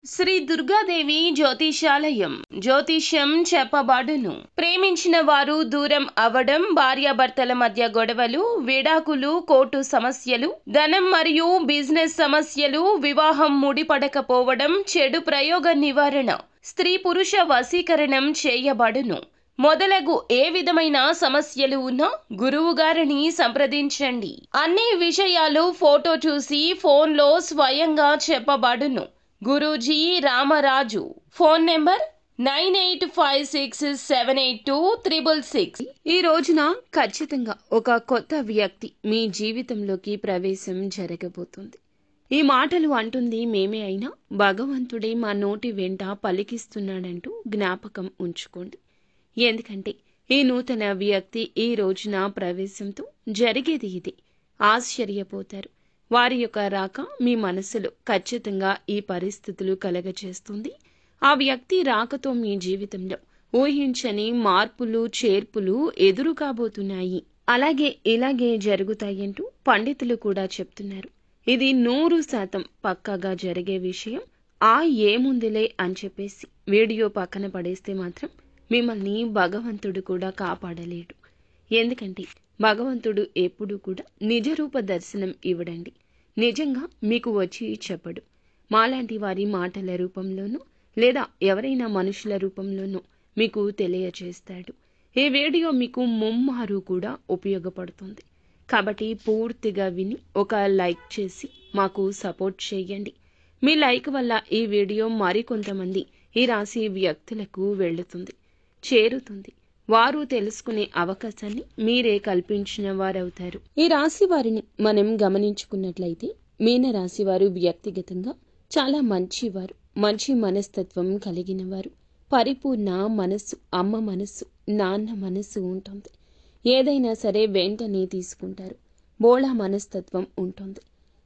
శ్రీ దుర్గాదేవి జ్యోతిషాలయం జ్యోతిష్యం చెప్పబడును. ప్రేమించిన వారు దూరం అవ్వడం, భార్యాభర్తల మధ్య గొడవలు, విడాకులు, కోర్టు సమస్యలు, ధనం మరియు బిజినెస్ సమస్యలు, వివాహం ముడిపడకపోవడం, చెడు ప్రయోగ నివారణ, స్త్రీ పురుష వశీకరణం చేయబడును. మొదలగు ఏ విధమైన సమస్యలు ఉన్నా గురువు గారిని సంప్రదించండి. అన్ని విషయాలు ఫోటో చూసి ఫోన్లో స్వయంగా చెప్పబడును. గురూజీ రామరాజు. Phone number 9856782666. ఈ రోజున ఖచ్చితంగా ఒక కొత్త వ్యక్తి మీ జీవితంలోకి ప్రవేశం జరగబోతుంది. ఈ మాటలు అంటుంది మేమే అయినా భగవంతుడే మా నోటి వెంట పలికిస్తున్నాడంటూ జ్ఞాపకం ఉంచుకోండి. ఎందుకంటే ఈ నూతన వ్యక్తి ఈ రోజున ప్రవేశంతో జరిగేది ఇది. ఆశ్చర్యపోతారు. వారి యొక్క రాక మీ మనసులో ఖచ్చితంగా ఈ పరిస్థితులు కలగచేస్తుంది. ఆ వ్యక్తి రాకతో మీ జీవితంలో ఊహించని మార్పులు చేర్పులు ఎదురు కాబోతున్నాయి. ఇలాగే జరుగుతాయంటూ పండితులు కూడా చెప్తున్నారు. ఇది 100% పక్కాగా జరిగే విషయం. ఏముందిలే అని చెప్పేసి వీడియో పక్కన పడేస్తే మాత్రం మిమ్మల్ని భగవంతుడు కూడా కాపాడలేడు. ఎందుకంటే భగవంతుడు ఎప్పుడూ కూడా నిజరూప దర్శనం ఇవ్వడండి. నిజంగా మీకు వచ్చి చెప్పడు. మాలాంటి వారి మాటల రూపంలోనూ లేదా ఎవరైనా మనుషుల రూపంలోనూ మీకు తెలియచేస్తాడు. ఈ వీడియో మీకు ముమ్మారు కూడా ఉపయోగపడుతుంది. కాబట్టి పూర్తిగా విని ఒక లైక్ చేసి మాకు సపోర్ట్ చేయండి. మీ లైక్ వల్ల ఈ వీడియో మరికొంతమంది ఈ రాశి వ్యక్తులకు వెళుతుంది, చేరుతుంది. వారు తెలుసుకునే అవకాశాన్ని మీరే కల్పించిన వారవుతారు. ఈ రాశి వారిని మనం గమనించుకున్నట్లయితే మీనరాశి వారు వ్యక్తిగతంగా చాలా మంచివారు, మంచి మనస్తత్వం కలిగిన వారు. పరిపూర్ణ మనస్సు, అమ్మ మనస్సు, నాన్న మనస్సు ఉంటుంది. ఏదైనా సరే వెంటనే తీసుకుంటారు. బోళా మనస్తత్వం ఉంటుంది.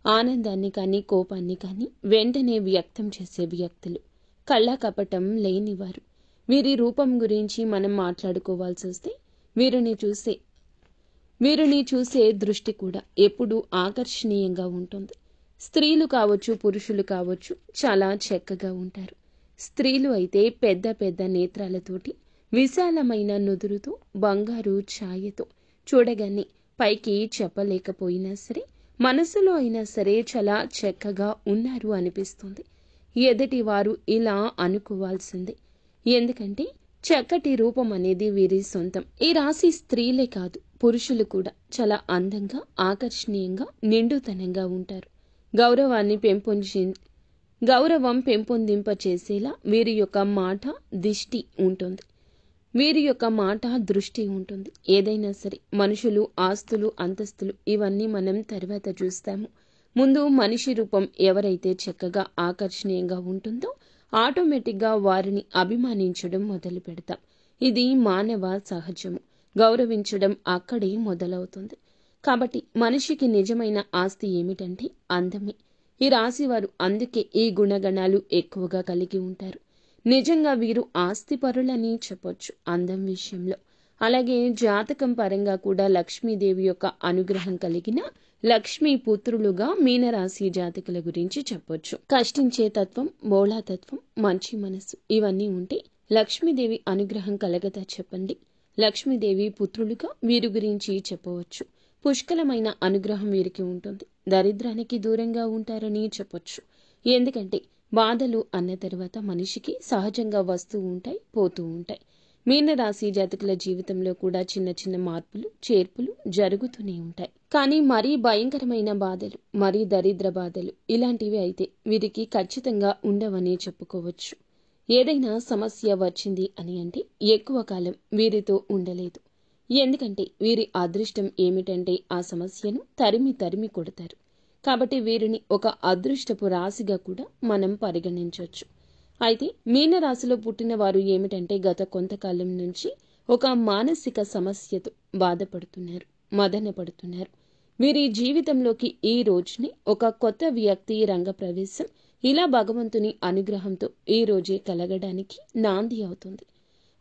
ఆనందాన్ని కానీ కోపాన్ని కానీ వెంటనే వ్యక్తం చేసే వ్యక్తులు. కళ్ళ కపటం లేనివారు. వీరి రూపం గురించి మనం మాట్లాడుకోవాల్సి వస్తే వీరిని చూసే దృష్టి కూడా ఎప్పుడూ ఆకర్షణీయంగా ఉంటుంది. స్త్రీలు కావచ్చు, పురుషులు కావచ్చు, చాలా చక్కగా ఉంటారు. స్త్రీలు అయితే పెద్ద పెద్ద నేత్రాలతోటి, విశాలమైన నుదురుతో, బంగారు ఛాయతో చూడగానే పైకి చెప్పలేకపోయినా సరే మనసులో అయినా సరే చాలా చక్కగా ఉన్నారు అనిపిస్తుంది. ఎదుటి వారు ఇలా అనుకోవాల్సిందే. ఎందుకంటే చక్కటి రూపం అనేది వీరి సొంతం. ఈ రాశి స్త్రీలే కాదు, పురుషులు కూడా చాలా అందంగా, ఆకర్షణీయంగా, నిండుతనంగా ఉంటారు. గౌరవం పెంపొందింపచేసేలా వీరి యొక్క మాట దృష్టి ఉంటుంది. ఏదైనా సరే మనుషులు, ఆస్తులు, అంతస్తులు ఇవన్నీ మనం తర్వాత చూస్తాము. ముందు మనిషి రూపం ఎవరైతే చక్కగా ఆకర్షణీయంగా ఉంటుందో ఆటోమేటిక్గా వారిని అభిమానించడం మొదలు పెడతాం. ఇది మానవ సహజము. గౌరవించడం అక్కడే మొదలవుతుంది. కాబట్టి మనిషికి నిజమైన ఆస్తి ఏమిటంటే అందమే. ఈ రాశివారు అందుకే ఈ గుణగణాలు ఎక్కువగా కలిగి ఉంటారు. నిజంగా వీరు ఆస్తిపరులని చెప్పొచ్చు అందం విషయంలో. అలాగే జాతకం పరంగా కూడా లక్ష్మీదేవి యొక్క అనుగ్రహం కలిగిన లక్ష్మీ పుత్రులుగా మీనరాశి జాతకుల గురించి చెప్పొచ్చు. కష్టించే తత్వం, బోళాతత్వం, మంచి మనసు ఇవన్నీ ఉంటే లక్ష్మీదేవి అనుగ్రహం కలగదా చెప్పండి. లక్ష్మీదేవి పుత్రులుగా వీరి గురించి చెప్పవచ్చు. పుష్కలమైన అనుగ్రహం వీరికి ఉంటుంది. దరిద్రానికి దూరంగా ఉంటారని చెప్పొచ్చు. ఎందుకంటే బాధలు అన్న తర్వాత మనిషికి సహజంగా వస్తూ ఉంటాయి, పోతూ ఉంటాయి. మీనరాశి జాతకుల జీవితంలో కూడా చిన్న చిన్న మార్పులు, చేర్పులు జరుగుతూనే ఉంటాయి. కానీ మరీ భయంకరమైన బాధలు, మరీ దరిద్ర బాధలు ఇలాంటివి అయితే వీరికి ఖచ్చితంగా ఉండవని చెప్పుకోవచ్చు. ఏదైనా సమస్య వచ్చింది అని అంటే ఎక్కువ కాలం వీరితో ఉండలేదు. ఎందుకంటే వీరి అదృష్టం ఏమిటంటే ఆ సమస్యను తరిమి కొడతారు. కాబట్టి వీరిని ఒక అదృష్టపు రాశిగా కూడా మనం పరిగణించవచ్చు. అయితే మీనరాశిలో పుట్టిన వారు ఏమిటంటే గత కొంతకాలం నుంచి ఒక మానసిక సమస్యతో బాధపడుతున్నారు, మదన పడుతున్నారు. వీరి జీవితంలోకి ఈ రోజునే ఒక కొత్త వ్యక్తి రంగప్రవేశం ఇలా భగవంతుని అనుగ్రహంతో ఈ రోజే కలగడానికి నాంది అవుతుంది.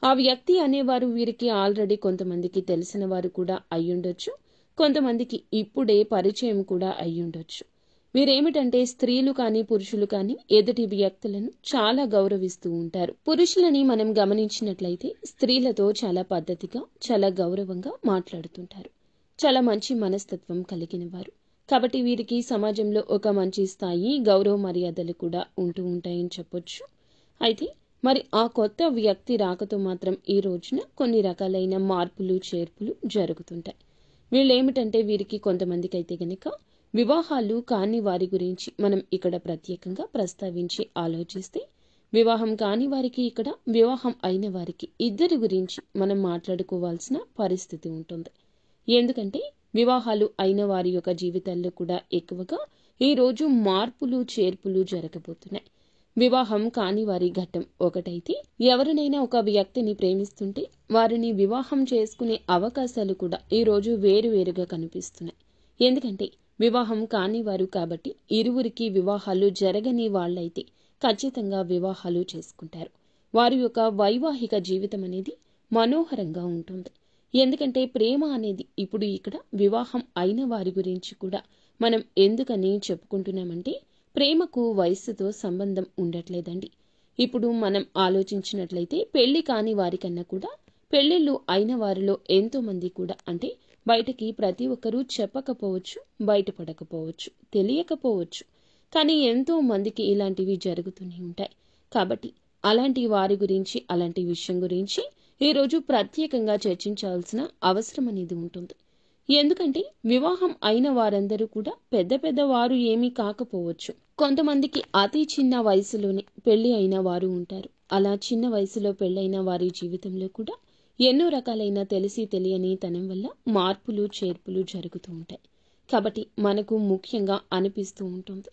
ఆ వ్యక్తి అనేవారు వీరికి ఆల్రెడీ కొంతమందికి తెలిసిన వారు కూడా అయ్యుండొచ్చు, కొంతమందికి ఇప్పుడే పరిచయం కూడా అయ్యుండొచ్చు. వీరేమిటంటే స్త్రీలు కానీ పురుషులు కానీ ఎదుటి వ్యక్తులను చాలా గౌరవిస్తూ ఉంటారు. పురుషులని మనం గమనించినట్లయితే స్త్రీలతో చాలా పద్ధతిగా, చాలా గౌరవంగా మాట్లాడుతుంటారు. చాలా మంచి మనస్తత్వం కలిగిన వారు. కాబట్టి వీరికి సమాజంలో ఒక మంచి స్థాయి, గౌరవ మర్యాదలు కూడా ఉంటూ ఉంటాయని చెప్పొచ్చు. అయితే మరి ఆ కొత్త వ్యక్తి రాకతో మాత్రం ఈ రోజున కొన్ని రకాలైన మార్పులు, చేర్పులు జరుగుతుంటాయి. వీళ్ళేమిటంటే వీరికి కొంతమందికి అయితే గనక వివాహాలు కాని వారి గురించి మనం ఇక్కడ ప్రత్యేకంగా ప్రస్తావించి ఆలోచిస్తే, వివాహం కాని వారికి ఇక్కడ, వివాహం అయిన వారికి ఇద్దరి గురించి మనం మాట్లాడుకోవాల్సిన పరిస్థితి ఉంటుంది. ఎందుకంటే వివాహాలు అయిన వారి యొక్క జీవితాల్లో కూడా ఎక్కువగా ఈరోజు మార్పులు, చేర్పులు జరగబోతున్నాయి. వివాహం కాని వారి ఘట్టం ఒకటైతే, ఎవరినైనా ఒక వ్యక్తిని ప్రేమిస్తుంటే వారిని వివాహం చేసుకునే అవకాశాలు కూడా ఈరోజు వేరువేరుగా కనిపిస్తున్నాయి. ఎందుకంటే వివాహం కాని వారు కాబట్టి ఇరువురికి వివాహాలు జరగని వాళ్ళైతే ఖచ్చితంగా వివాహాలు చేసుకుంటారు. వారి యొక్క వైవాహిక జీవితం అనేది మనోహరంగా ఉంటుంది. ఎందుకంటే ప్రేమ అనేది ఇప్పుడు ఇక్కడ వివాహం అయిన వారి గురించి కూడా మనం ఎందుకని చెప్పుకుంటున్నామంటే, ప్రేమకు వయస్సుతో సంబంధం ఉండట్లేదండి. ఇప్పుడు మనం ఆలోచించినట్లయితే పెళ్లి కాని వారికన్నా కూడా పెళ్లిళ్ళు అయిన వారిలో ఎంతో మంది కూడా, అంటే బయటకి ప్రతి ఒక్కరూ చెప్పకపోవచ్చు, బయటపడకపోవచ్చు, తెలియకపోవచ్చు, కానీ ఎంతో మందికి ఇలాంటివి జరుగుతూనే ఉంటాయి. కాబట్టి అలాంటి వారి గురించి, అలాంటి విషయం గురించి ఈరోజు ప్రత్యేకంగా చర్చించాల్సిన అవసరం అనేది ఉంటుంది. ఎందుకంటే వివాహం అయిన వారందరూ కూడా పెద్ద పెద్ద వారు ఏమీ కాకపోవచ్చు. కొంతమందికి అతి చిన్న వయసులోనే పెళ్లి అయిన వారు ఉంటారు. అలా చిన్న వయసులో పెళ్లైన వారి జీవితంలో కూడా ఎన్నో రకాలైన తెలిసి తెలియని తనం వల్ల మార్పులు, చేర్పులు జరుగుతూ ఉంటాయి. కాబట్టి మనకు ముఖ్యంగా అనిపిస్తూ ఉంటుంది.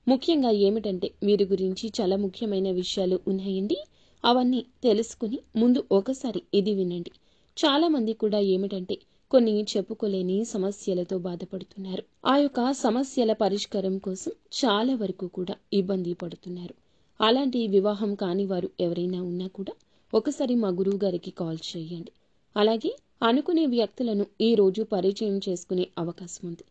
ముఖ్యంగా ఏమిటంటే వీరి గురించి చాలా ముఖ్యమైన విషయాలు ఉన్నాయండి. అవన్నీ తెలుసుకుని ముందు ఒకసారి ఇది వినండి. చాలా మంది కూడా ఏమిటంటే కొన్ని చెప్పుకోలేని సమస్యలతో బాధపడుతున్నారు. ఆ యొక్క సమస్యల పరిష్కారం కోసం చాలా వరకు కూడా ఇబ్బంది పడుతున్నారు. అలాంటి వివాహం కాని వారు ఎవరైనా ఉన్నా కూడా ఒకసారి మా గురువు గారికి కాల్ చేయండి. అలాగే అనుకునే వ్యక్తులను ఈ రోజు పరిచయం చేసుకునే అవకాశం ఉంది.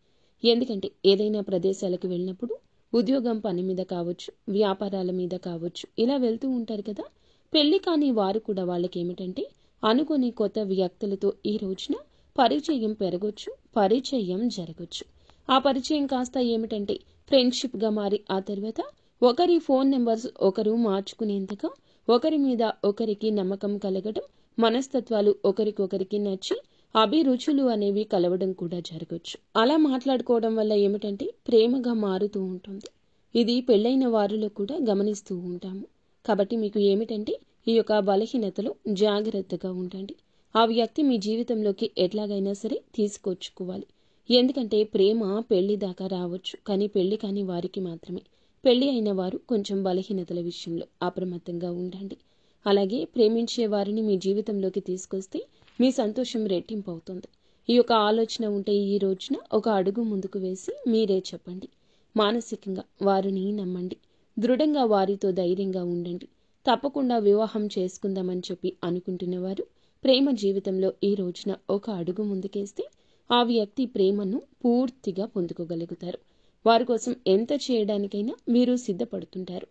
ఎందుకంటే ఏదైనా ప్రదేశాలకు వెళ్ళినప్పుడు ఉద్యోగం పని మీద కావచ్చు, వ్యాపారాల మీద కావచ్చు, ఇలా వెళ్తూ ఉంటారు కదా. పెళ్లి కాని వారు కూడా వాళ్ళకి ఏమిటంటే అనుకుని కొత్త వ్యక్తులతో ఈ రోజున పరిచయం పెరగొచ్చు, పరిచయం జరగొచ్చు. ఆ పరిచయం కాస్త ఏమిటంటే ఫ్రెండ్షిప్గా మారి ఆ తర్వాత ఒకరి ఫోన్ నెంబర్స్ ఒకరు మార్చుకునేంతగా ఒకరి మీద ఒకరికి నమ్మకం కలగడం, మనస్తత్వాలు ఒకరికొకరికి నచ్చి అభిరుచులు అనేవి కలవడం కూడా జరగచ్చు. అలా మాట్లాడుకోవడం వల్ల ఏమిటంటే ప్రేమగా మారుతూ ఉంటుంది. ఇది పెళ్ళైన వారిలో కూడా గమనిస్తూ ఉంటాము. కాబట్టి మీకు ఏమిటంటే ఈ యొక్క బలహీనతలో జాగ్రత్తగా ఉండండి. ఆ వ్యక్తి మీ జీవితంలోకి ఎట్లాగైనా సరే తీసుకొచ్చుకోవాలి. ఎందుకంటే ప్రేమ పెళ్లి దాకా రావచ్చు, కానీ పెళ్లి కాని వారికి మాత్రమే. పెళ్లి అయిన వారు కొంచెం బలహీనతల విషయంలో అప్రమత్తంగా ఉండండి. అలాగే ప్రేమించే వారిని మీ జీవితంలోకి తీసుకొస్తే మీ సంతోషం రెట్టింపు అవుతుంది. ఈ యొక్క ఆలోచన ఉంటే ఈ రోజున ఒక అడుగు ముందుకు వేసి మీరే చెప్పండి. మానసికంగా వారిని నమ్మండి. దృఢంగా వారితో ధైర్యంగా ఉండండి. తప్పకుండా వివాహం చేసుకుందామని చెప్పి అనుకుంటున్నవారు ప్రేమ జీవితంలో ఈ రోజున ఒక అడుగు ముందుకేస్తే ఆ వ్యక్తి ప్రేమను పూర్తిగా పొందుకోగలుగుతారు. వారి కోసం ఎంత చేయడానికైనా మీరు సిద్ధపడుతుంటారు.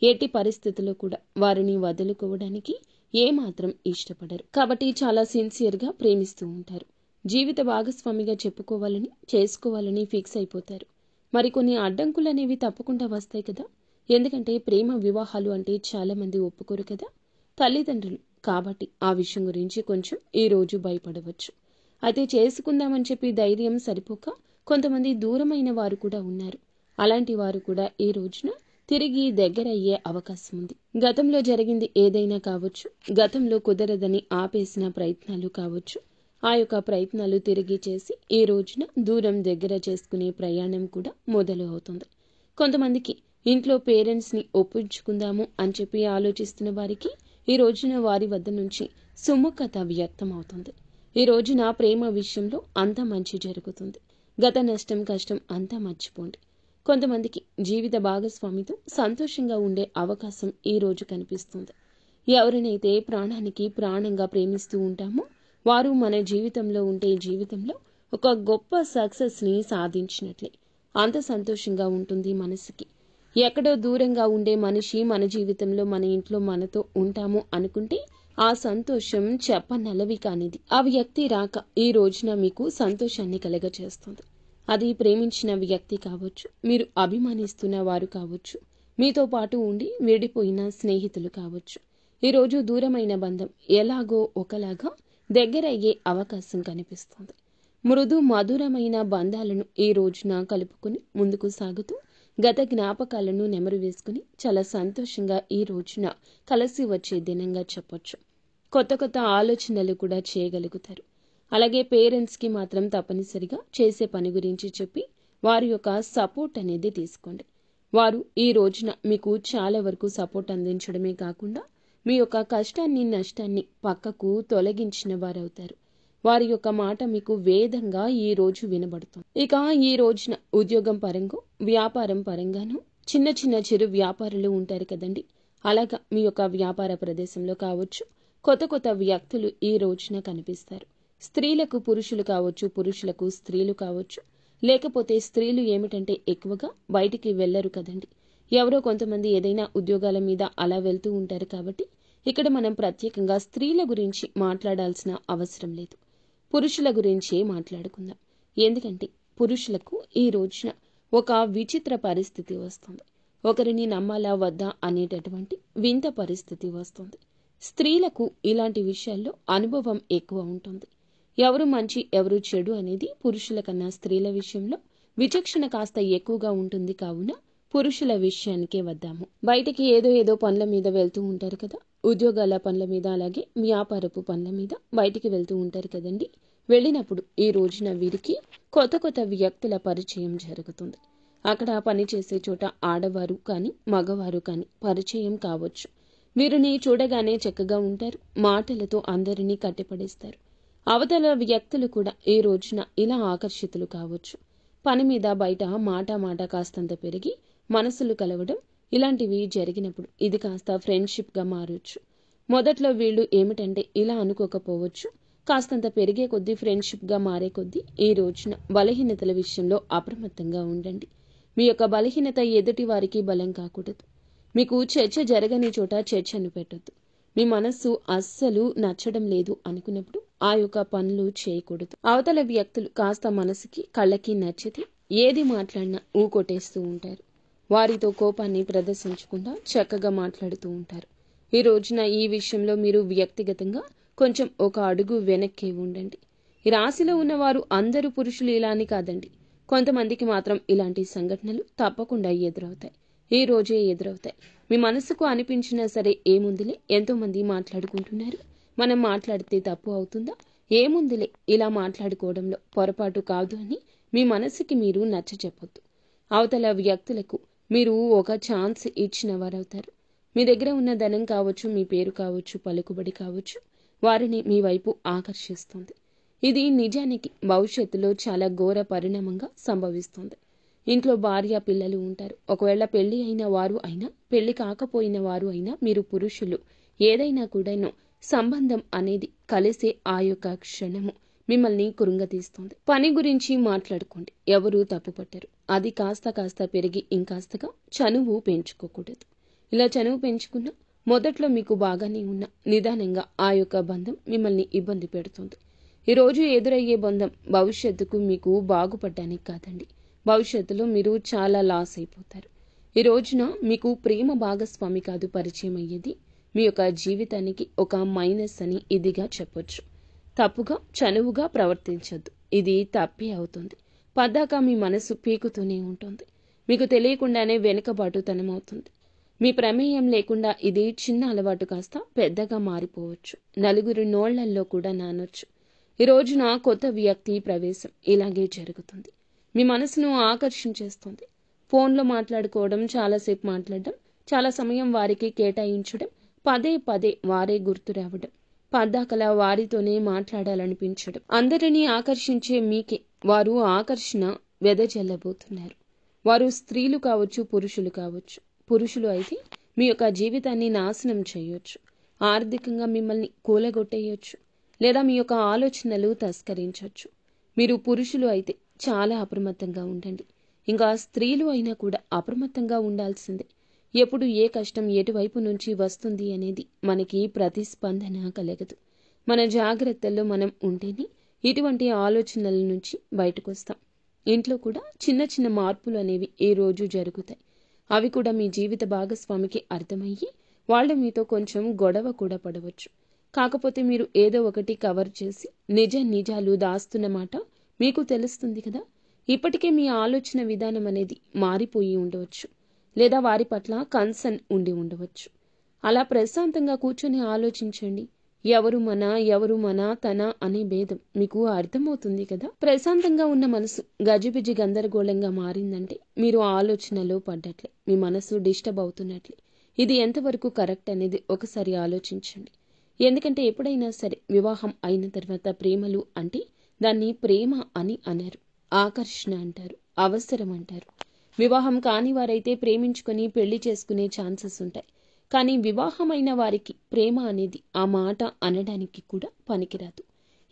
ఎట్టి పరిస్థితుల్లో కూడా వారిని వదులుకోవడానికి ఏమాత్రం ఇష్టపడరు. కాబట్టి చాలా సిన్సియర్గా ప్రేమిస్తూ ఉంటారు. జీవిత భాగస్వామిగా చెప్పుకోవాలని, చేసుకోవాలని ఫిక్స్ అయిపోతారు. మరికొన్ని అడ్డంకులు అనేవి తప్పకుండా వస్తాయి కదా. ఎందుకంటే ప్రేమ వివాహాలు అంటే చాలా మంది ఒప్పుకోరు కదా, తల్లిదండ్రులు. కాబట్టి ఆ విషయం గురించి కొంచెం ఈ రోజు భయపడవచ్చు. అయితే చేసుకుందామని చెప్పి ధైర్యం సరిపోక కొంతమంది దూరమైన వారు కూడా ఉన్నారు. అలాంటి వారు కూడా ఈ రోజున తిరిగి దగ్గరయ్యే అవకాశం ఉంది. గతంలో జరిగింది ఏదైనా కావచ్చు, గతంలో కుదరదని ఆపేసిన ప్రయత్నాలు కావచ్చు, ఆ యొక్క ప్రయత్నాలు తిరిగి చేసి ఈ రోజున దూరం దగ్గర చేసుకునే ప్రయాణం కూడా మొదలు అవుతుంది. కొంతమందికి ఇంట్లో పేరెంట్స్ని ఒప్పించుకుందాము అని చెప్పి ఆలోచిస్తున్న వారికి ఈ రోజున వారి వద్ద నుంచి సుముఖత వ్యక్తం అవుతుంది. ఈ రోజున ప్రేమ విషయంలో అంతా మంచి జరుగుతుంది. గత నష్టం, కష్టం అంతా మర్చిపోండి. కొంతమందికి జీవిత భాగస్వామితో సంతోషంగా ఉండే అవకాశం ఈ రోజు కనిపిస్తుంది. ఎవరినైతే ప్రాణానికి ప్రాణంగా ప్రేమిస్తూ ఉంటామో వారు మన జీవితంలో ఉంటే జీవితంలో ఒక గొప్ప సక్సెస్ని సాధించినట్లే. అంత సంతోషంగా ఉంటుంది మనసుకి. ఎక్కడో దూరంగా ఉండే మనిషి మన జీవితంలో మన ఇంట్లో మనతో ఉంటాము అనుకుంటే ఆ సంతోషం చెప్పనలవి కానిది. ఆ వ్యక్తి రాక ఈ రోజున మీకు సంతోషాన్ని కలగచేస్తుంది. అది ప్రేమించిన వ్యక్తి కావచ్చు, మీరు అభిమానిస్తున్న వారు కావచ్చు, మీతో పాటు ఉండి విడిపోయిన స్నేహితులు కావచ్చు. ఈరోజు దూరమైన బంధం ఎలాగో ఒకలాగా దగ్గరయ్యే అవకాశం కనిపిస్తుంది. మృదు మధురమైన బంధాలను ఈ రోజున కలుపుకుని ముందుకు సాగుతూ గత జ్ఞాపకాలను నెమరు వేసుకుని చాలా సంతోషంగా ఈ రోజున కలిసి వచ్చే దినంగా చెప్పొచ్చు. కొత్త కొత్త ఆలోచనలు కూడా చేయగలుగుతారు. అలాగే పేరెంట్స్కి మాత్రం తప్పనిసరిగా చేసే పని గురించి చెప్పి వారి యొక్క సపోర్ట్ అనేది తీసుకోండి. వారు ఈ రోజున మీకు చాలా వరకు సపోర్ట్ అందించడమే కాకుండా మీ యొక్క కష్టాన్ని నష్టాన్ని పక్కకు తొలగించిన వారవుతారు. వారి యొక్క మాట మీకు వేదంగా ఈ రోజు వినబడుతుంది. ఇక ఈ రోజున ఉద్యోగం పరంగా వ్యాపారం పరంగాను చిన్న చిన్న చిరు వ్యాపారులు ఉంటారు కదండి. అలాగా మీ యొక్క వ్యాపార ప్రదేశంలో కావచ్చు కొత్త కొత్త వ్యక్తులు ఈ రోజున కనిపిస్తారు. స్త్రీలకు పురుషులు కావచ్చు, పురుషులకు స్త్రీలు కావచ్చు. లేకపోతే స్త్రీలు ఏమిటంటే ఎక్కువగా బయటికి వెళ్లరు కదండి. ఎవరో కొంతమంది ఏదైనా ఉద్యోగాల మీద అలా వెళ్తూ ఉంటారు కాబట్టి ఇక్కడ మనం ప్రత్యేకంగా స్త్రీల గురించి మాట్లాడాల్సిన అవసరం లేదు. పురుషుల గురించే మాట్లాడుకుందాం. ఎందుకంటే పురుషులకు ఈ రోజున ఒక విచిత్ర పరిస్థితి వస్తుంది. ఒకరిని నమ్మాలా వద్దా అనేటటువంటి వింత పరిస్థితి వస్తుంది. స్త్రీలకు ఇలాంటి విషయాల్లో అనుభవం ఎక్కువ ఉంటుంది. ఎవరు మంచి ఎవరు చెడు అనేది పురుషుల కన్నా స్త్రీల విషయంలో విచక్షణ కాస్త ఎక్కువగా ఉంటుంది. కావున పురుషుల విషయానికే వద్దాము. బయటికి ఏదో పనుల మీద వెళ్తూ ఉంటారు కదా, ఉద్యోగాల పనుల మీద అలాగే వ్యాపారపు పనుల మీద బయటికి వెళ్తూ ఉంటారు కదండి. వెళ్ళినప్పుడు ఈ రోజున వీరికి కొత్త కొత్త వ్యక్తుల పరిచయం జరుగుతుంది. అక్కడ పనిచేసే చోట ఆడవారు కానీ మగవారు కానీ పరిచయం కావచ్చు. వీరిని చూడగానే చక్కగా ఉంటారు. మాటలతో అందరినీ కట్టిపడేస్తారు. అవతల వ్యక్తులు కూడా ఈ రోజున ఇలా ఆకర్షితులు కావచ్చు. పని మీద బయట మాట కాస్తంత పెరిగి మనసులు కలవడం ఇలాంటివి జరిగినప్పుడు ఇది కాస్త ఫ్రెండ్షిప్గా మారొచ్చు. మొదట్లో వీళ్ళు ఏమిటంటే ఇలా అనుకోకపోవచ్చు. కాస్తంత పెరిగే కొద్దీ ఫ్రెండ్షిప్గా మారే కొద్దీ ఈ రోజున బలహీనతల విషయంలో అప్రమత్తంగా ఉండండి. మీ యొక్క బలహీనత ఎదుటి వారికి బలం కాకూడదు. మీకు చర్చ జరగని చోట చర్చను పెట్టొద్దు. మీ మనస్సు అస్సలు నచ్చడం లేదు అనుకున్నప్పుడు ఆ యొక్క పనులు చేయకూడదు. అవతల వ్యక్తులు కాస్త మనసుకి కళ్ళకి నచ్చితే ఏది మాట్లాడినా ఊకొట్టేస్తూ ఉంటారు. వారితో కోపాన్ని ప్రదర్శించకుండా చక్కగా మాట్లాడుతూ ఉంటారు. ఈ రోజున ఈ విషయంలో మీరు వ్యక్తిగతంగా కొంచెం ఒక అడుగు వెనక్కి ఉండండి. ఈ రాశిలో ఉన్నవారు అందరూ పురుషులు ఇలా అని కాదండి. కొంతమందికి మాత్రం ఇలాంటి సంఘటనలు తప్పకుండా ఎదురవుతాయి. ఈ రోజే ఎదురవుతాయి. మీ మనసుకు అనిపించినా సరే ఏముందిలే, ఎంతో మంది మాట్లాడుకుంటున్నారు, మనం మాట్లాడితే తప్పు అవుతుందా, ఏముందిలే ఇలా మాట్లాడుకోవడంలో పొరపాటు కాదు అని మీ మనసుకి మీరు నచ్చ చెప్పొద్దు. అవతల వ్యక్తులకు మీరు ఒక ఛాన్స్ ఇచ్చిన వారవుతారు. మీ దగ్గర ఉన్న ధనం కావచ్చు, మీ పేరు కావచ్చు, పలుకుబడి కావచ్చు, వారిని మీ వైపు ఆకర్షిస్తుంది. ఇది నిజానికి భవిష్యత్తులో చాలా ఘోర పరిణామంగా సంభవిస్తుంది. ఇంట్లో భార్య పిల్లలు ఉంటారు. ఒకవేళ పెళ్లి అయిన వారు అయినా పెళ్లి కాకపోయిన వారు అయినా మీరు పురుషులు ఏదైనా కూడాను సంబంధం అనేది కలిసే ఆ యొక్క క్షణము మిమ్మల్ని కృంగతీస్తుంది. పని గురించి మాట్లాడుకోండి, ఎవరూ తప్పుపట్టరు. అది కాస్త పెరిగి ఇంకాస్తగా చనువు పెంచుకోకూడదు. ఇలా చనువు పెంచుకున్నా మొదట్లో మీకు బాగానే ఉన్న నిదానంగా ఆ యొక్క బంధం మిమ్మల్ని ఇబ్బంది పెడుతుంది. ఈరోజు ఎదురయ్యే బంధం భవిష్యత్తుకు మీకు బాగుపడడానికి కాదండి. భవిష్యత్తులో మీరు చాలా లాస్ అయిపోతారు. ఈ రోజున మీకు ప్రేమ భాగస్వామి కాదు పరిచయం అయ్యేది, మీ యొక్క జీవితానికి ఒక మైనస్ అని ఇదిగా చెప్పొచ్చు. తప్పుగా చనువుగా ప్రవర్తించొద్దు. ఇది తప్పే అవుతుంది. పద్దాక మీ మనసు పీకుతూనే ఉంటుంది. మీకు తెలియకుండానే వెనుకబాటుతనం అవుతుంది. మీ ప్రమేయం లేకుండా ఇది చిన్న అలవాటు కాస్త పెద్దగా మారిపోవచ్చు. నలుగురి నోళ్లల్లో కూడా నానొచ్చు. ఈ రోజున కొత్త వ్యక్తి ప్రవేశం ఇలాగే జరుగుతుంది. మీ మనసును ఆకర్షించేస్తుంది. ఫోన్లో మాట్లాడుకోవడం, చాలాసేపు మాట్లాడడం, చాలా సమయం వారికి కేటాయించడం, పదే వారే గుర్తు రావడం, పద్దాకలా వారితోనే మాట్లాడాలనిపించడం, అందరినీ ఆకర్షించే మీకే వారు ఆకర్షణ వెదజల్లబోతున్నారు. వారు స్త్రీలు కావచ్చు, పురుషులు కావచ్చు. పురుషులు అయితే మీ యొక్క జీవితాన్ని నాశనం చేయొచ్చు. ఆర్థికంగా మిమ్మల్ని కూలగొట్టేయొచ్చు. లేదా మీ యొక్క ఆలోచనలు తస్కరించవచ్చు. మీరు పురుషులు అయితే చాలా అప్రమత్తంగా ఉండండి. ఇంకా స్త్రీలు అయినా కూడా అప్రమత్తంగా ఉండాల్సిందే. ఎప్పుడు ఏ కష్టం ఎటువైపు నుంచి వస్తుంది అనేది మనకి ప్రతిస్పందన కలగదు. మన జాగ్రత్తల్లో మనం ఉంటేనే ఇటువంటి ఆలోచనల నుంచి బయటకొస్తాం. ఇంట్లో కూడా చిన్న చిన్న మార్పులు అనేవి ఈ రోజు జరుగుతాయి. అవి కూడా మీ జీవిత భాగస్వామికి అర్థమయ్యి వాళ్ళు మీతో కొంచెం గొడవ కూడా పడవచ్చు. కాకపోతే మీరు ఏదో ఒకటి కవర్ చేసి నిజాలు దాస్తున్నమాట మీకు తెలుస్తుంది కదా. ఇప్పటికే మీ ఆలోచన విధానం అనేది మారిపోయి ఉండవచ్చు, లేదా వారి పట్ల కన్సర్న్ ఉండి ఉండవచ్చు. అలా ప్రశాంతంగా కూర్చొని ఆలోచించండి. ఎవరు మన తన అనే భేదం మీకు అర్థమవుతుంది కదా. ప్రశాంతంగా ఉన్న మనసు గజిబిజి గందరగోళంగా మారిందంటే మీరు ఆలోచనలో పడ్డట్లే, మీ మనసు డిస్టర్బ్ అవుతున్నట్లే. ఇది ఎంతవరకు కరెక్ట్ అనేది ఒకసారి ఆలోచించండి. ఎందుకంటే ఎప్పుడైనా సరే వివాహం అయిన తర్వాత ప్రేమలు అంటే దాన్ని ప్రేమ అని అనరు, ఆకర్షణ అంటారు, అవసరం అంటారు. వివాహం కాని వారైతే ప్రేమించుకొని పెళ్లి చేసుకునే ఛాన్సెస్ ఉంటాయి. కానీ వివాహమైన వారికి ప్రేమ అనేది ఆ మాట అనడానికి కూడా పనికిరాదు.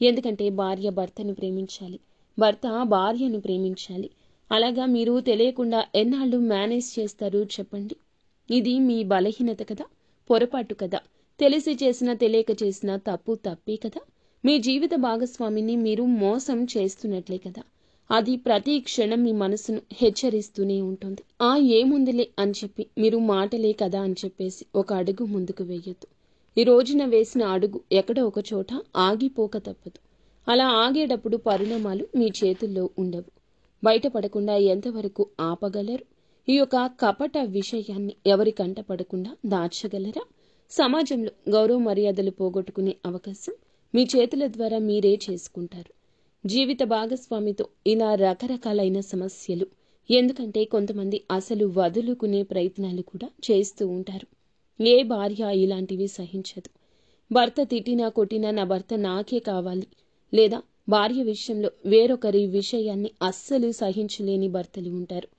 ఎందుకంటే భార్య భర్తను ప్రేమించాలి, భర్త భార్యను ప్రేమించాలి. అలాగా మీరు తెలియకుండా ఎన్నాళ్ళు మేనేజ్ చేస్తారు చెప్పండి. ఇది మీ బలహీనత కదా, పొరపాటు కదా. తెలిసి చేసినా తెలియక చేసినా తప్పే కదా. మీ జీవిత భాగస్వామిని మీరు మోసం చేస్తున్నట్లే కదా. అది ప్రతి క్షణం మీ మనసును హెచ్చరిస్తూనే ఉంటుంది. ఏముందిలే అని చెప్పి మీరు మాటలే కదా అని చెప్పేసి ఒక అడుగు ముందుకు వేయొద్దు. ఈ రోజున వేసిన అడుగు ఎక్కడో ఒక చోట ఆగిపోక తప్పదు. అలా ఆగేటప్పుడు పరిణామాలు మీ చేతుల్లో ఉండవు. బయటపడకుండా ఎంతవరకు ఆపగలరు? ఈ యొక్క కపట విషయాన్ని ఎవరి కంట పడకుండా దాచగలరా? సమాజంలో గౌరవ మర్యాదలు పోగొట్టుకునే అవకాశం మీ చేతుల ద్వారా మీరే చేసుకుంటారు. జీవిత భాగస్వామితో ఇలా రకరకాలైన సమస్యలు. ఎందుకంటే కొంతమంది అసలు వదులుకునే ప్రయత్నాలు కూడా చేస్తూ ఉంటారు. ఏ భార్య ఇలాంటివి సహించదు. భర్త తిట్టినా కొట్టినా నా భర్త నాకే కావాలి, లేదా భార్య విషయంలో వేరొకరి విషయాన్ని అస్సలు సహించలేని భర్తలు ఉంటారు.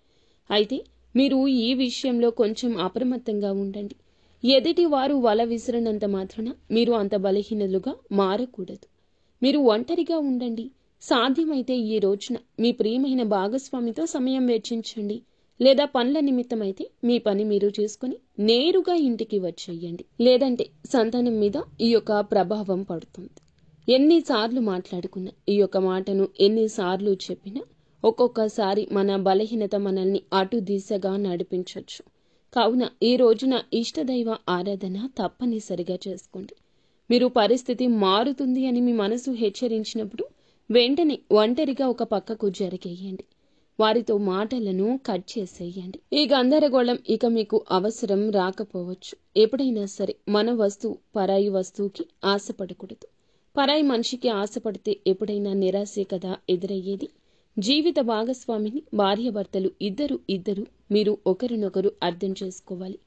అయితే మీరు ఈ విషయంలో కొంచెం అప్రమత్తంగా ఉండండి. ఎదుటి వారు వల విసిరినంత మాత్రాన మీరు అంత బలహీనులుగా మారకూడదు. మీరు ఒంటరిగా ఉండండి. సాధ్యమైతే ఈ రోజున మీ ప్రియమైన భాగస్వామితో సమయం వెచ్చించండి. లేదా పనుల నిమిత్తమైతే మీ పని మీరు చేసుకుని నేరుగా ఇంటికి వచ్చేయండి. లేదంటే సంతానం మీద ఈ యొక్క ప్రభావం పడుతుంది. ఎన్నిసార్లు మాట్లాడుకున్నా, ఈ యొక్క మాటను ఎన్నిసార్లు చెప్పినా ఒక్కొక్కసారి మన బలహీనత మనల్ని అటు దిశగా నడిపించవచ్చు. కావున ఈ రోజున ఇష్టదైవ ఆరాధన తప్పనిసరిగా చేసుకోండి. మీరు పరిస్థితి మారుతుంది అని మీ మనసు హెచ్చరించినప్పుడు వెంటనే ఒంటరిగా ఒక పక్కకు జరిగేయండి. వారితో మాటలను కట్ చేసేయండి. ఈ గందరగోళం ఇక మీకు అవసరం రాకపోవచ్చు. ఎప్పుడైనా సరే మన వస్తువు పరాయి వస్తువుకి ఆశపడకూడదు. పరాయి మనిషికి ఆశపడితే ఎప్పుడైనా నిరాశే కదా ఎదురయ్యేది. జీవిత భాగస్వామిని భార్యాభర్తలు ఇద్దరు మీరు ఒకరినొకరు అర్థం చేసుకోవాలి.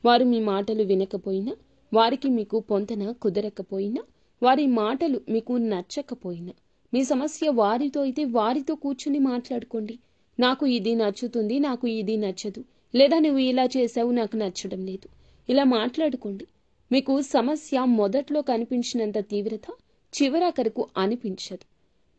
వారు మీ మాటలు వినకపోయినా, వారికి మీకు పొంతన కుదరకపోయినా, వారి మాటలు మీకు నచ్చకపోయినా, మీ సమస్య వారితో అయితే వారితో కూర్చుని మాట్లాడుకోండి. నాకు ఇది నచ్చుతుంది, నాకు ఇది నచ్చదు, లేదా నువ్వు ఇలా చేసావు, నాకు నచ్చడం లేదు. ఇలా మాట్లాడుకోండి. మీకు సమస్య మొదట్లో కనిపించినంత తీవ్రత చివరాఖరకు అనిపించదు.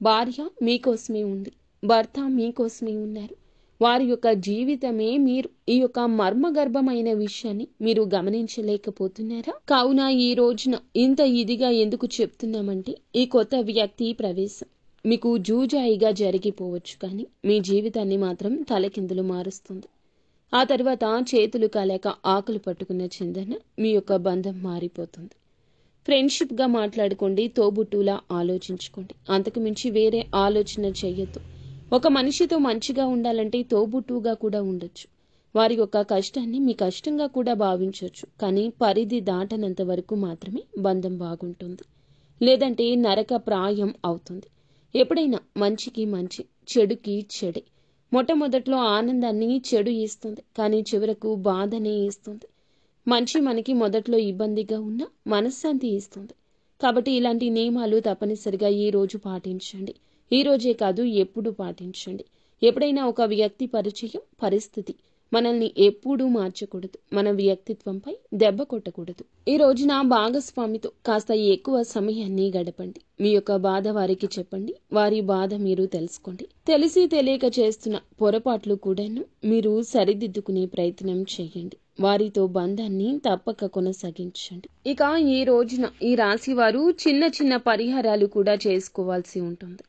భార్య మీకోసమే ఉంది, భర్త మీకోసమే ఉన్నారు. వారి యొక్క జీవితమే మీరు. ఈ యొక్క మర్మగర్భమైన విషయాన్ని మీరు గమనించలేకపోతున్నారా? కావున ఈ రోజున ఇంత ఇదిగా ఎందుకు చెప్తున్నామంటే, ఈ కొత్త వ్యక్తి ప్రవేశం మీకు జూజాయిగా జరిగిపోవచ్చు, కానీ మీ జీవితాన్ని మాత్రం తలకిందులు మారుస్తుంది. ఆ తర్వాత చేతులు కాలేక ఆకులు పట్టుకున్న చిందన మీ యొక్క బంధం మారిపోతుంది. ఫ్రెండ్షిప్గా మాట్లాడుకోండి, తోబుట్టులా ఆలోచించుకోండి. అంతకు మించి వేరే ఆలోచన చెయ్యొద్దు. ఒక మనిషితో మంచిగా ఉండాలంటే తోబుట్టుగా కూడా ఉండొచ్చు. వారి యొక్క కష్టాన్ని మీ కష్టంగా కూడా భావించవచ్చు. కానీ పరిధి దాటనంత వరకు మాత్రమే బంధం బాగుంటుంది. లేదంటే నరక ప్రాయం అవుతుంది. ఎప్పుడైనా మంచికి మంచి, చెడుకి చెడే. మొట్టమొదట్లో ఆనందాన్ని చెడు ఇస్తుంది, కానీ చివరకు బాధనే ఇస్తుంది. మంచి మనకి మొదట్లో ఇబ్బందిగా ఉన్నా మనశ్శాంతి ఇస్తుంది. కాబట్టి ఇలాంటి నియమాలు తప్పనిసరిగా ఈ రోజు పాటించండి. ఈ రోజే కాదు, ఎప్పుడు పాటించండి. ఎప్పుడైనా ఒక వ్యక్తి పరిచయం, పరిస్థితి మనల్ని ఎప్పుడూ మార్చకూడదు. మన వ్యక్తిత్వంపై దెబ్బ కొట్టకూడదు. ఈ రోజున భాగస్వామితో కాస్త ఎక్కువ సమయాన్ని గడపండి. మీ యొక్క బాధ వారికి చెప్పండి. వారి బాధ మీరు తెలుసుకోండి. తెలిసి తెలియక చేస్తున్న పొరపాట్లు కూడాను మీరు సరిదిద్దుకునే ప్రయత్నం చేయండి. వారితో బంధాన్ని తప్పక కొనసాగించండి. ఇక ఈ రోజున ఈ రాశి వారు చిన్న చిన్న పరిహారాలు కూడా చేసుకోవాల్సి ఉంటుంది.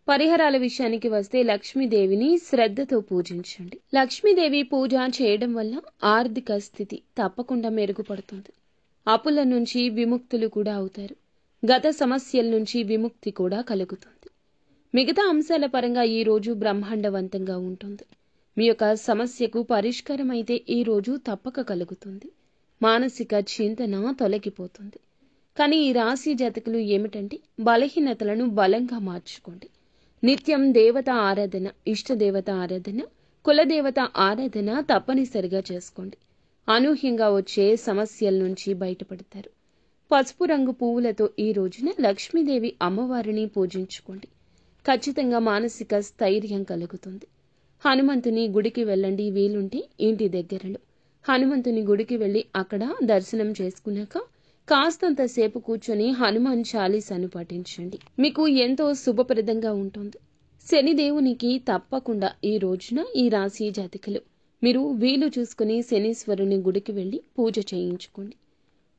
పరిహారాల విషయానికి వస్తే లక్ష్మీదేవిని శ్రద్ధతో పూజించండి. లక్ష్మీదేవి పూజ చేయడం వల్ల ఆర్థిక స్థితి తప్పకుండా మెరుగుపడుతుంది. అప్పుల నుంచి విముక్తులు కూడా అవుతారు. గత సమస్యల నుంచి విముక్తి కూడా కలుగుతుంది. మిగతా అంశాల పరంగా ఈ రోజు బ్రహ్మాండవంతంగా ఉంటుంది. మీ యొక్క సమస్యకు పరిష్కారం అయితే ఈ రోజు తప్పక కలుగుతుంది. మానసిక చింతన తొలగిపోతుంది. కానీ ఈ రాశి జాతకులు ఏమిటంటే బలహీనతలను బలంగా మార్చుకోండి. నిత్యం దేవత ఆరాధన, ఇష్టదేవత ఆరాధన, కులదేవత ఆరాధన తప్పనిసరిగా చేసుకోండి. అనూహ్యంగా వచ్చే సమస్యల నుంచి బయటపడతారు. పసుపు రంగు పువ్వులతో ఈ రోజున లక్ష్మీదేవి అమ్మవారిని పూజించుకోండి. ఖచ్చితంగా మానసిక స్థైర్యం కలుగుతుంది. హనుమంతుని గుడికి వెళ్ళండి. వీలుంటే ఇంటి దగ్గరలో హనుమంతుని గుడికి వెళ్ళి అక్కడ దర్శనం చేసుకున్నాక కాస్తంతసేపు కూర్చొని హనుమాన్ చాలీసాను పఠించండి. మీకు ఎంతో శుభప్రదంగా ఉంటుంది. శనిదేవునికి తప్పకుండా ఈ రోజున ఈ రాశి జాతకులు మీరు వీలు చూసుకుని శనీశ్వరుని గుడికి వెళ్ళి పూజ చేయించుకోండి.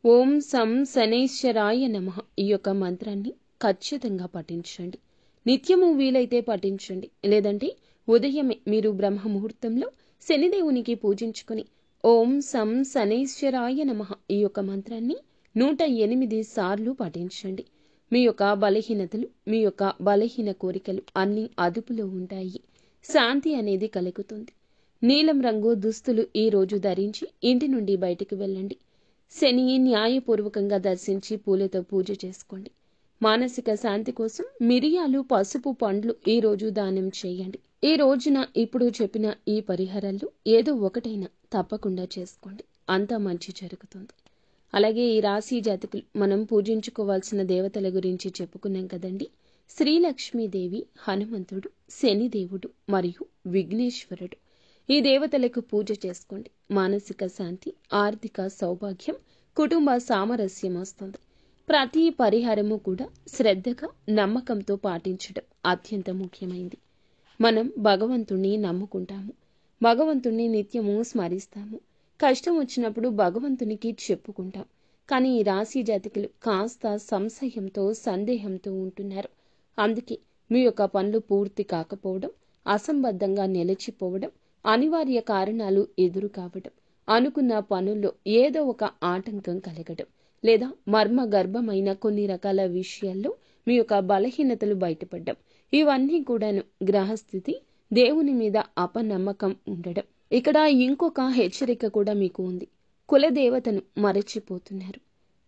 ఓం సం శనైశ్వరాయ నమః ఈ యొక్క మంత్రాన్ని ఖచ్చితంగా పఠించండి. నిత్యము వీలైతే పఠించండి. లేదంటే ఉదయమే మీరు బ్రహ్మముహూర్తంలో శనిదేవునికి పూజించుకుని ఓం సం శనైశ్వరాయ నమః ఈ యొక్క మంత్రాన్ని 108 సార్లు పఠించండి. మీ యొక్క బలహీనతలు, మీ యొక్క బలహీన కోరికలు అన్నీ అదుపులో ఉంటాయి. శాంతి అనేది కలుగుతుంది. నీలం రంగు దుస్తులు ఈ రోజు ధరించి ఇంటి నుండి బయటికి వెళ్ళండి. శని న్యాయపూర్వకంగా దర్శించి పూలతో పూజ చేసుకోండి. మానసిక శాంతి కోసం మిరియాలు, పసుపు, పండ్లు ఈ రోజు దానం చేయండి. ఈ రోజున ఇప్పుడు చెప్పిన ఈ పరిహారాలు ఏదో ఒకటైనా తప్పకుండా చేసుకోండి. అంతా మంచి జరుగుతుంది. అలాగే ఈ రాశి జాతకులు మనం పూజించుకోవాల్సిన దేవతల గురించి చెప్పుకున్నాం కదండి. శ్రీలక్ష్మీదేవి, హనుమంతుడు, శనిదేవుడు మరియు విఘ్నేశ్వరుడు. ఈ దేవతలకు పూజ చేసుకోండి. మానసిక శాంతి, ఆర్థిక సౌభాగ్యం, కుటుంబ సామరస్యం వస్తుంది. ప్రతి పరిహారము కూడా శ్రద్ధగా, నమ్మకంతో పాటించడం అత్యంత ముఖ్యమైంది. మనం భగవంతుణ్ణి నమ్ముకుంటాము. భగవంతుణ్ణి నిత్యము స్మరిస్తాము. కష్టం వచ్చినప్పుడు భగవంతునికి చెప్పుకుంటాం. కానీ ఈ రాశి జాతకులు కాస్త సంశయంతో, సందేహంతో ఉంటున్నారు. అందుకే మీ యొక్క పనులు పూర్తి కాకపోవడం, అసంబద్ధంగా నిలిచిపోవడం, అనివార్య కారణాలు ఎదురు కావడం, అనుకున్న పనుల్లో ఏదో ఒక ఆటంకం కలగడం, లేదా మర్మ గర్భమైన కొన్ని రకాల విషయాల్లో మీ యొక్క బలహీనతలు బయటపడడం, ఇవన్నీ కూడాను గ్రహస్థితి, దేవుని మీద అపనమ్మకం ఉండడం. ఇక్కడ ఇంకొక హెచ్చరిక కూడా మీకు ఉంది. కులదేవతను మరచిపోతున్నారు.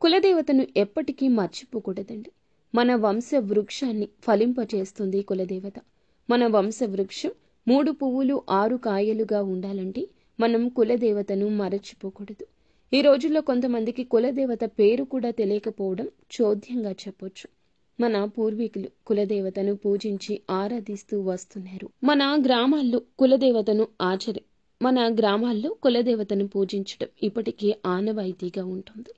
కులదేవతను ఎప్పటికీ మర్చిపోకూడదండి. మన వంశ వృక్షాన్ని ఫలింపచేస్తుంది కులదేవత. మన వంశ వృక్షం 3 పువ్వులు 6 కాయలుగా ఉండాలంటే మనం కులదేవతను మరచిపోకూడదు. ఈ రోజుల్లో కొంతమందికి కులదేవత పేరు కూడా తెలియకపోవడం చోద్యంగా చెప్పొచ్చు. మన పూర్వీకులు కులదేవతను పూజించి ఆరాధిస్తూ వస్తున్నారు. మన గ్రామాల్లో కులదేవతను పూజించడం ఇప్పటికీ ఆనవాయితీగా ఉంటుంది.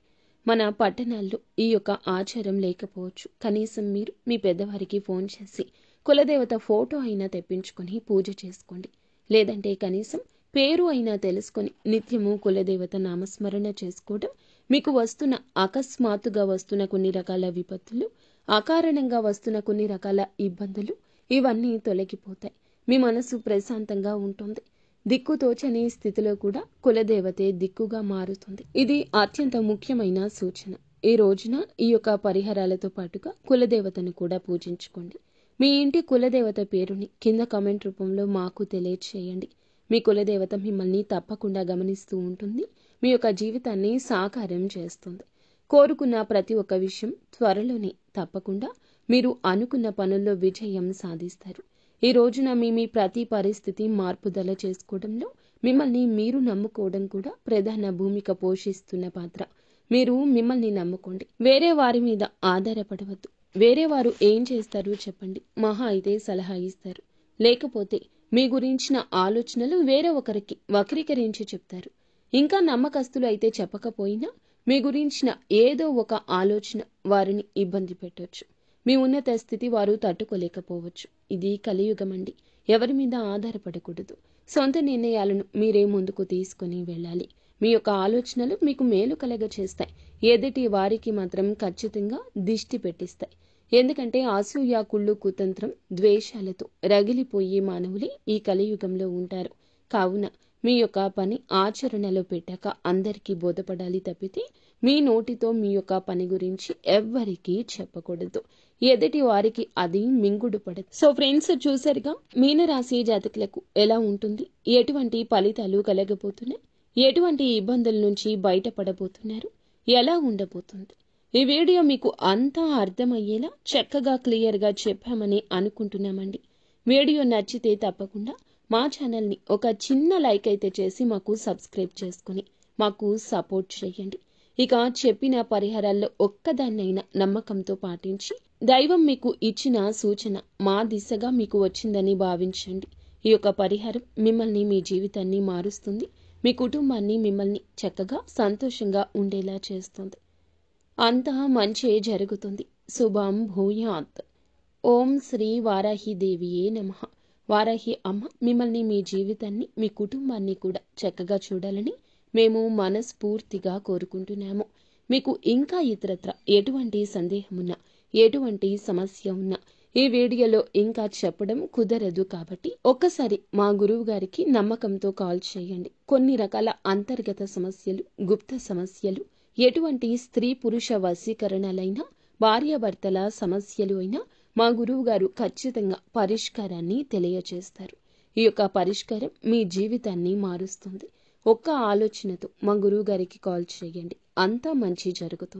మన పట్టణాల్లో ఈ యొక్క ఆచారం లేకపోవచ్చు. కనీసం మీరు మీ పెద్దవారికి ఫోన్ చేసి కులదేవత ఫోటో అయినా తెప్పించుకొని పూజ చేసుకోండి. లేదంటే కనీసం పేరు అయినా తెలుసుకొని నిత్యము కులదేవత నామస్మరణ చేసుకోవడం మీకు వస్తున్న అకస్మాత్తుగా వస్తున్న కొన్ని రకాల విపత్తులు, అకారణంగా వస్తున్న కొన్ని రకాల ఇబ్బందులు ఇవన్నీ తొలగిపోతాయి. మీ మనసు ప్రశాంతంగా ఉంటుంది. దిక్కుతోచని స్థితిలో కూడా కులదేవతే దిక్కుగా మారుతుంది. ఇది అత్యంత ముఖ్యమైన సూచన. ఈ రోజున ఈ యొక్క పరిహారాలతో పాటుగా కులదేవతను కూడా పూజించుకోండి. మీ ఇంటి కులదేవత పేరుని కింద కామెంట్ రూపంలో మాకు తెలియచేయండి. మీ కులదేవత మిమ్మల్ని తప్పకుండా గమనిస్తూ ఉంటుంది. మీ యొక్క జీవితాన్ని సాకారం చేస్తుంది. కోరుకున్న ప్రతి ఒక్క విషయం త్వరలోనే తప్పకుండా మీరు అనుకున్న పనుల్లో విజయం సాధిస్తారు. ఈ రోజున మీ ప్రతి పరిస్థితి మార్పుదల చేసుకోవడంలో మిమ్మల్ని మీరు నమ్ముకోవడం కూడా ప్రధాన భూమిక పోషిస్తున్న పాత్ర. మీరు మిమ్మల్ని నమ్ముకోండి. వేరే వారి మీద ఆధారపడవద్దు. వేరే వారు ఏం చేస్తారు చెప్పండి. మహా అయితే సలహా ఇస్తారు, లేకపోతే మీ గురించిన ఆలోచనలు వేరే ఒకరికి వక్రీకరించి చెప్తారు. ఇంకా నమ్మకస్తులు అయితే చెప్పకపోయినా మీ గురించిన ఏదో ఒక ఆలోచన వారిని ఇబ్బంది పెట్టొచ్చు. మీ ఉన్నత స్థితి వారు తట్టుకోలేకపోవచ్చు. ఇది కలియుగమండి. ఎవరి మీద ఆధారపడకూడదు. సొంత నిర్ణయాలను మీరే ముందుకు తీసుకుని వెళ్ళాలి. మీ యొక్క ఆలోచనలు మీకు మేలు కలగ చేస్తాయి. ఎదుటి వారికి మాత్రం ఖచ్చితంగా దిష్టి పెట్టిస్తాయి. ఎందుకంటే అసూయ, కుళ్ళు, కుతంత్రం, ద్వేషాలతో రగిలిపోయే మానవులే ఈ కలియుగంలో ఉంటారు. కావున మీ యొక్క పని ఆచరణలో పెట్టాక అందరికీ బోధపడాలి తప్పితే మీ నోటితో మీ యొక్క పని గురించి ఎవ్వరికీ చెప్పకూడదు. ఎదుటి వారికి అది మింగుడు పడదు. సో ఫ్రెండ్స్, చూసారుగా మీనరాశి జాతకులకు ఎలా ఉంటుంది, ఎటువంటి ఫలితాలు కలగబోతున్నాయి, ఎటువంటి ఇబ్బందుల నుంచి బయటపడబోతున్నారు, ఎలా ఉండబోతుంది. ఈ వీడియో మీకు అంతా అర్థమయ్యేలా చక్కగా క్లియర్గా చెప్పామని అనుకుంటున్నామండి. వీడియో నచ్చితే తప్పకుండా మా ఛానల్ని ఒక చిన్న లైక్ అయితే చేసి మాకు సబ్స్క్రైబ్ చేసుకుని మాకు సపోర్ట్ చేయండి. ఇక చెప్పిన పరిహారాల్లో ఒక్కదాన్నైనా నమ్మకంతో పాటించి దైవం మీకు ఇచ్చిన సూచన మా దిశగా మీకు వచ్చిందని భావించండి. ఈ యొక్క పరిహారం మిమ్మల్ని, మీ జీవితాన్ని మారుస్తుంది. మీ కుటుంబాన్ని, మిమ్మల్ని చక్కగా సంతోషంగా ఉండేలా చేస్తుంది. అంతా మంచే జరుగుతుంది. శుభం భూయాత్. ఓం శ్రీ వారాహి దేవియే నమః. వారాహి అమ్మ మిమ్మల్ని, మీ జీవితాన్ని, మీ కుటుంబాన్ని కూడా చక్కగా చూడాలని మేము మనస్ఫూర్తిగా కోరుకుంటున్నాము. మీకు ఇంకా ఇతరత్ర ఎటువంటి సందేహమున్నా, ఎటువంటి సమస్య ఉన్నా ఈ వీడియోలో ఇంకా చెప్పడం కుదరదు. కాబట్టి ఒక్కసారి మా గురువు గారికి నమ్మకంతో కాల్ చేయండి. కొన్ని రకాల అంతర్గత సమస్యలు, గుప్త సమస్యలు, ఎటువంటి స్త్రీ పురుష వశీకరణలైనా, భార్యాభర్తల సమస్యలు అయినా మా గురువు గారు ఖచ్చితంగా పరిష్కారాన్ని తెలియచేస్తారు. ఈ యొక్క పరిష్కారం మీ జీవితాన్ని మారుస్తుంది. ఒక్క ఆలోచనతో మా గురువు గారికి కాల్ చేయండి. అంతా మంచి జరుగుతుంది.